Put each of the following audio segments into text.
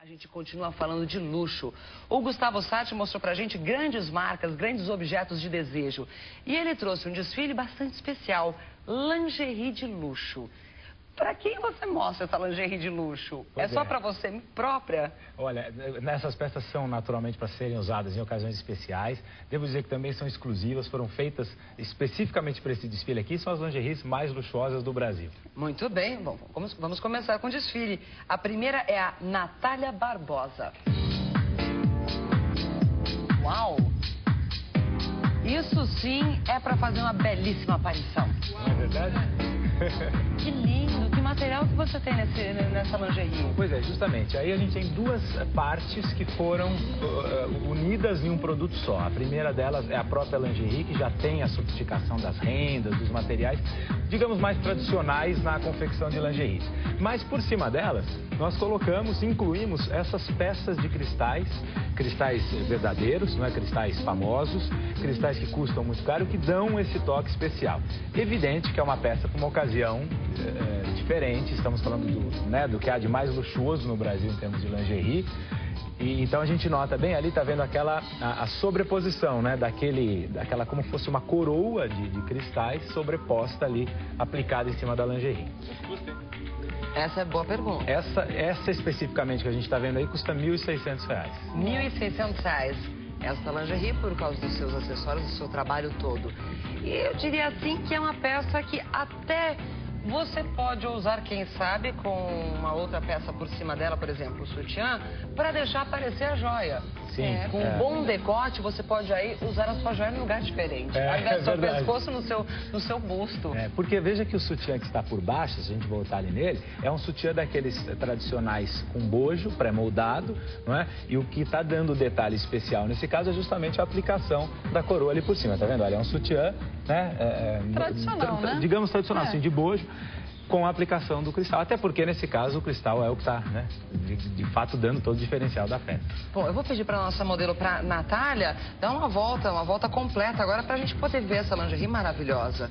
A gente continua falando de luxo. O Gustavo Satti mostrou pra gente grandes marcas, grandes objetos de desejo. E ele trouxe um desfile bastante especial, lingerie de luxo. Pra quem você mostra essa lingerie de luxo? É só pra você própria? Olha, essas peças são naturalmente para serem usadas em ocasiões especiais. Devo dizer que também são exclusivas, foram feitas especificamente para esse desfile aqui. São as lingeries mais luxuosas do Brasil. Muito bem, bom, vamos começar com o desfile. A primeira é a Natália Barbosa. Uau! Isso sim é para fazer uma belíssima aparição. Não é verdade? Que lindo! Que material que você tem nessa lingerie? Pois é, justamente. Aí a gente tem duas partes que foram unidas em um produto só. A primeira delas é a própria lingerie, que já tem a sofisticação das rendas, dos materiais, digamos, mais tradicionais na confecção de lingerie. Mas por cima delas, nós incluímos essas peças de cristais verdadeiros, não é? Cristais famosos, cristais que custam muito caro, que dão esse toque especial. Evidente que é uma peça para uma ocasião diferente, estamos falando do que há de mais luxuoso no Brasil em termos de lingerie. E, então a gente nota bem ali, tá vendo a sobreposição, né, daquela como fosse uma coroa de cristais sobreposta ali, aplicada em cima da lingerie. Essa é boa pergunta. Essa especificamente que a gente está vendo aí custa R$ 1.600. R$ 1.600. Essa lingerie por causa dos seus acessórios, do seu trabalho todo. E eu diria assim que é uma peça que até você pode usar, quem sabe, com uma outra peça por cima dela, por exemplo, o sutiã, para deixar aparecer a joia. Sim. Com um bom decote, você pode aí usar a sua joia em um lugar diferente. Ao invés do seu pescoço, no seu busto. Porque veja que o sutiã que está por baixo, se a gente voltar ali nele, é um sutiã daqueles tradicionais com bojo, pré-moldado, não é? E o que está dando detalhe especial nesse caso é justamente a aplicação da coroa ali por cima, tá vendo? Olha, é um sutiã, né? Tradicional, né? Digamos tradicional, assim, de bojo, com a aplicação do cristal. Até porque, nesse caso, o cristal é o que está, né, de fato, dando todo o diferencial da peça. Bom, eu vou pedir para a nossa modelo, para Natália, dar uma volta completa agora, para a gente poder ver essa lingerie maravilhosa.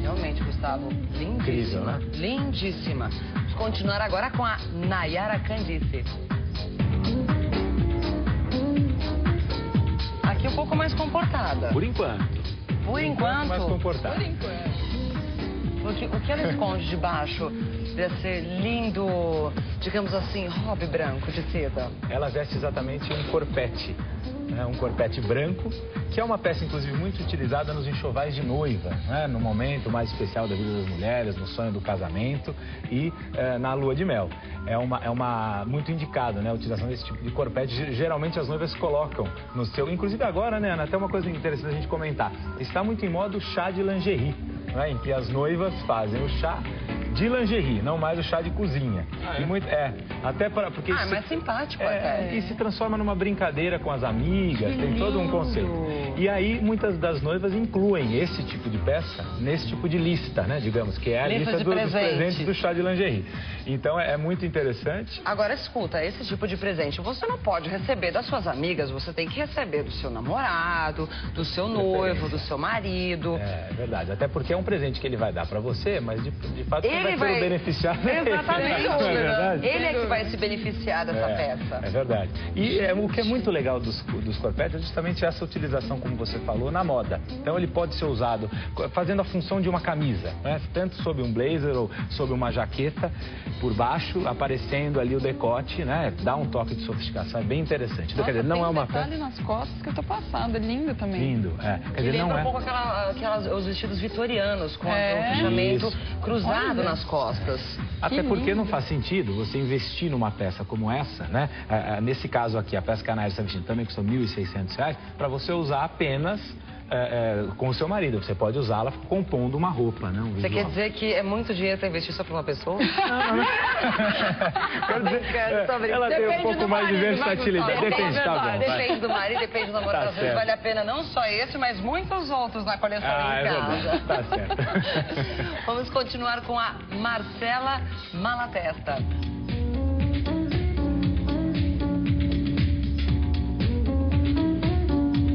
Realmente, Gustavo, lindíssima. Incrível, né? Lindíssima. Vamos continuar agora com a Nayara Candice. Aqui um pouco mais comportada. Por enquanto. Por enquanto? Mais comportada. Por enquanto. O que ela esconde debaixo desse lindo, digamos assim, hobby branco de seda? Ela veste exatamente um corpete, né? Um corpete branco, que é uma peça, inclusive, muito utilizada nos enxovais de noiva, né? No momento mais especial da vida das mulheres, no sonho do casamento e na lua de mel. É muito indicado, né, a utilização desse tipo de corpete. Geralmente as noivas colocam no seu... Inclusive agora, né, Ana, até uma coisa interessante a gente comentar. Está muito em moda o chá de lingerie, né, em que as noivas fazem o chá de lingerie, não mais o chá de cozinha. Até porque é mais simpático até. E se transforma numa brincadeira com as amigas, tem todo um conceito. E aí muitas das noivas incluem esse tipo de peça nesse tipo de lista, né, digamos, que é a lista dos presentes do chá de lingerie. Então é muito interessante. Agora escuta, esse tipo de presente você não pode receber das suas amigas, você tem que receber do seu namorado, do seu noivo, do seu marido. É verdade, até porque é um presente que ele vai dar pra você, mas de fato quem vai ser o beneficiário. Exatamente. Não é verdade? Ele é que vai se beneficiar dessa peça. É verdade. E o que é muito legal dos corpetes é justamente essa utilização, como você falou, na moda. Então ele pode ser usado fazendo a função de uma camisa, né? Tanto sob um blazer ou sob uma jaqueta por baixo, aparecendo ali o decote, né? Dá um toque de sofisticação, é bem interessante. Nossa, quer dizer, não é uma peça... ali nas costas que eu tô passando, é lindo também. Lindo, Quer dizer, lembra não um pouco os vestidos vitorianos, com o fechamento cruzado nas costas. Até porque não faz sentido você investir numa peça como essa, né? Nesse caso aqui, a peça que a Nayara está vestindo também custou R$ 1.600, para você usar apenas com o seu marido. Você pode usá-la compondo uma roupa, né? Você quer dizer que é muito dinheiro para investir só para uma pessoa? Não. Quero dizer, ela tem um pouco mais de versatilidade. Depende, tá bom. Depende do marido, depende do namorado. Às vezes vale a pena não só esse, mas muitos outros na coleção em casa. Tá certo. Vamos continuar com a Marcela Malatesta.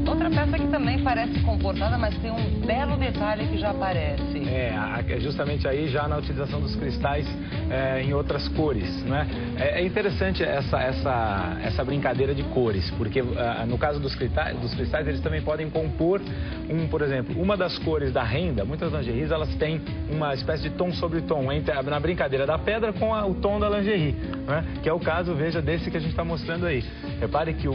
Outra peça que também parece comportada, mas tem um belo detalhe que já aparece. Justamente aí já na utilização dos cristais em outras cores, né? É interessante essa brincadeira de cores, porque no caso dos cristais eles também podem compor por exemplo, uma das cores da renda. Muitas lingeries elas têm uma espécie de tom sobre tom na brincadeira da pedra com o tom da lingerie, né? Que é o caso, veja, desse que a gente está mostrando aí. Repare que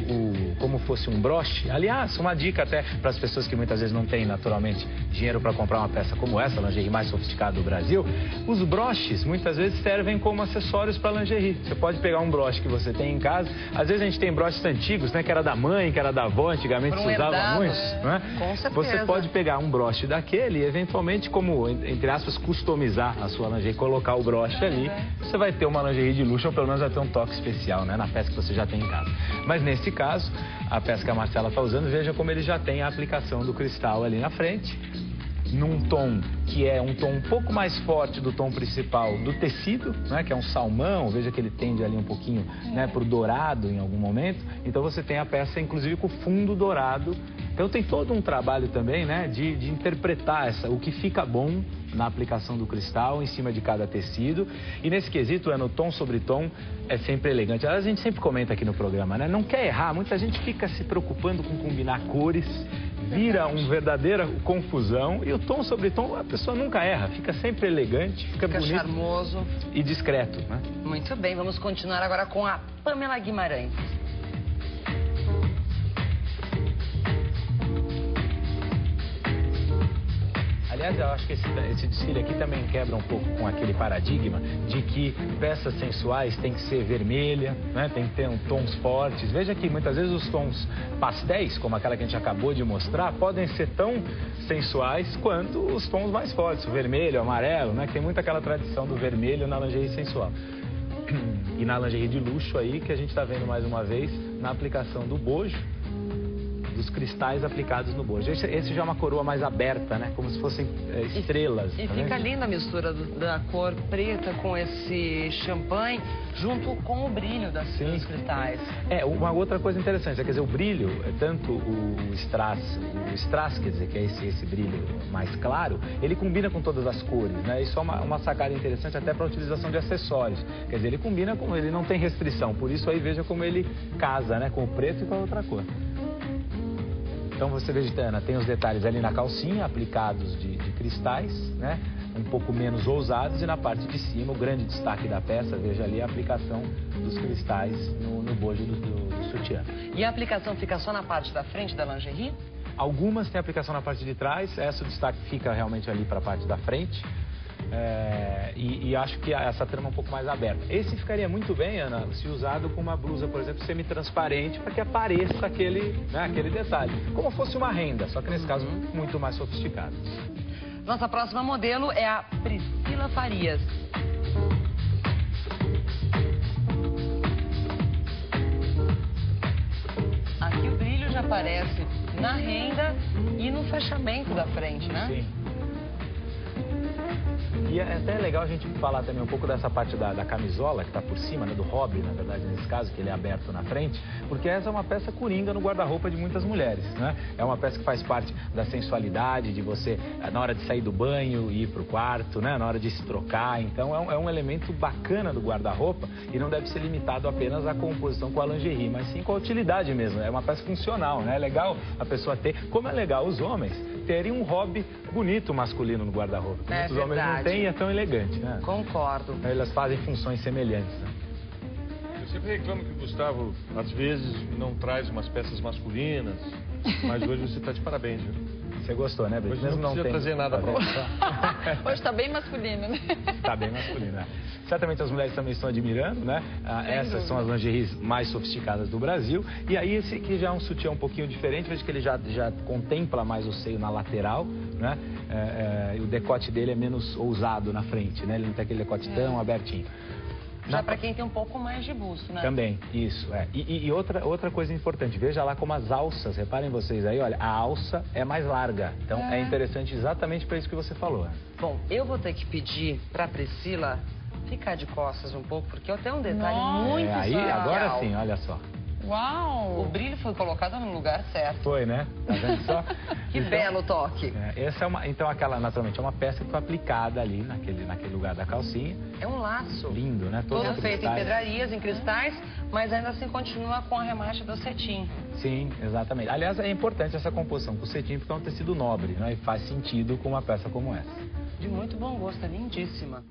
como fosse um broche. Aliás, uma dica até para as pessoas que muitas vezes não têm naturalmente dinheiro para comprar uma peça como essa, a lingerie mais sofisticada do Brasil, os broches muitas vezes servem como acessórios para lingerie. Você pode pegar um broche que você tem em casa. Às vezes a gente tem broches antigos, né? Que era da mãe, que era da avó, antigamente se usava muito, né? Com certeza. Você pode pegar um broche daquele e eventualmente, como entre aspas, customizar a sua lingerie, colocar o broche ali. Você vai ter uma lingerie de luxo, ou pelo menos vai ter um toque especial, né? Na peça que você já tem em casa. Mas nesse caso, a peça que a Marcela está usando, veja como ele já tem a aplicação do cristal ali na frente, num tom que é um tom um pouco mais forte do tom principal do tecido, né, que é um salmão. Veja que ele tende ali um pouquinho, né, para o dourado em algum momento. Então você tem a peça inclusive com fundo dourado. Então tem todo um trabalho também, né, de interpretar o que fica bom na aplicação do cristal em cima de cada tecido. E nesse quesito, no tom sobre tom, é sempre elegante. A gente sempre comenta aqui no programa, né? Não quer errar, muita gente fica se preocupando com combinar cores, vira uma verdadeira confusão. E o tom sobre tom, a pessoa nunca erra, fica sempre elegante, fica bonito, charmoso e discreto, né? Muito bem, vamos continuar agora com a Pamela Guimarães. Aliás, eu acho que esse desfile aqui também quebra um pouco com aquele paradigma de que peças sensuais tem que ser vermelha, né? Tem que ter tons fortes. Veja que muitas vezes os tons pastéis, como aquela que a gente acabou de mostrar, podem ser tão sensuais quanto os tons mais fortes, o vermelho, o amarelo, né? Que tem muito aquela tradição do vermelho na lingerie sensual. E na lingerie de luxo aí, que a gente está vendo mais uma vez, na aplicação do bojo, dos cristais aplicados no bojo. Esse já é uma coroa mais aberta, né? Como se fossem estrelas. E fica linda a mistura da cor preta com esse champanhe, junto com o brilho dos cristais. Uma outra coisa interessante, quer dizer, o brilho, tanto o strass, quer dizer, que é esse brilho mais claro, ele combina com todas as cores, né? Isso é uma sacada interessante até para a utilização de acessórios. Quer dizer, ele combina com, ele não tem restrição, por isso aí veja como ele casa, né? Com o preto e com a outra cor. Então você veja, Ana, tem os detalhes ali na calcinha, aplicados de cristais, né? Um pouco menos ousados, e na parte de cima, o grande destaque da peça, veja ali a aplicação dos cristais no bojo do sutiã. E a aplicação fica só na parte da frente da lingerie? Algumas têm aplicação na parte de trás, o destaque fica realmente ali para a parte da frente. E acho que essa trama é um pouco mais aberta. Esse ficaria muito bem, Ana, se usado com uma blusa, por exemplo, semi-transparente, para que apareça aquele detalhe. Como fosse uma renda, só que nesse caso muito mais sofisticado. Nossa próxima modelo é a Priscila Farias. Aqui o brilho já aparece na renda e no fechamento da frente, né? Sim. E é até legal a gente falar também um pouco dessa parte da camisola, que está por cima, né, do hobby, na verdade, nesse caso, que ele é aberto na frente, porque essa é uma peça coringa no guarda-roupa de muitas mulheres, né? É uma peça que faz parte da sensualidade, de você, na hora de sair do banho, ir para o quarto, né, na hora de se trocar. Então, é um elemento bacana do guarda-roupa e não deve ser limitado apenas à composição com a lingerie, mas sim com a utilidade mesmo. É uma peça funcional, né? É legal a pessoa ter, como é legal os homens terem um hobby bonito masculino no guarda-roupa. Muitos homens não têm e é tão elegante, né? Concordo. Elas fazem funções semelhantes, né? Eu sempre reclamo que o Gustavo, às vezes, não traz umas peças masculinas, mas hoje você está de parabéns, viu? Você gostou, né, Brito? Hoje não precisa trazer nada para você. Hoje está bem masculino, né? Está bem masculino, né? Certamente as mulheres também estão admirando, né? Essas são as lingeries mais sofisticadas do Brasil. E aí esse aqui já é um sutiã um pouquinho diferente, veja que ele já contempla mais o seio na lateral, né? E o decote dele é menos ousado na frente, né? Ele não tem aquele decote tão abertinho. Já para quem tem um pouco mais de busto, né? Também, isso. E outra coisa importante, veja lá como as alças, reparem vocês aí, olha, a alça é mais larga. Então é interessante exatamente para isso que você falou. Bom, eu vou ter que pedir para Priscila ficar de costas um pouco, porque eu tenho um detalhe muito aí, especial. agora sim, olha só. Uau! O brilho foi colocado no lugar certo. Foi, né? Tá vendo só? Que Então, belo toque. Essa é uma, então aquela naturalmente é uma peça que foi aplicada ali naquele lugar da calcinha. É um laço. Lindo, né? Todo os feito em cristais. pedrarias, em cristais, mas ainda assim continua com a remache do cetim. Sim, exatamente. Aliás, é importante essa composição com o cetim porque é um tecido nobre, né? E faz sentido com uma peça como essa. De muito bom gosto, é lindíssima.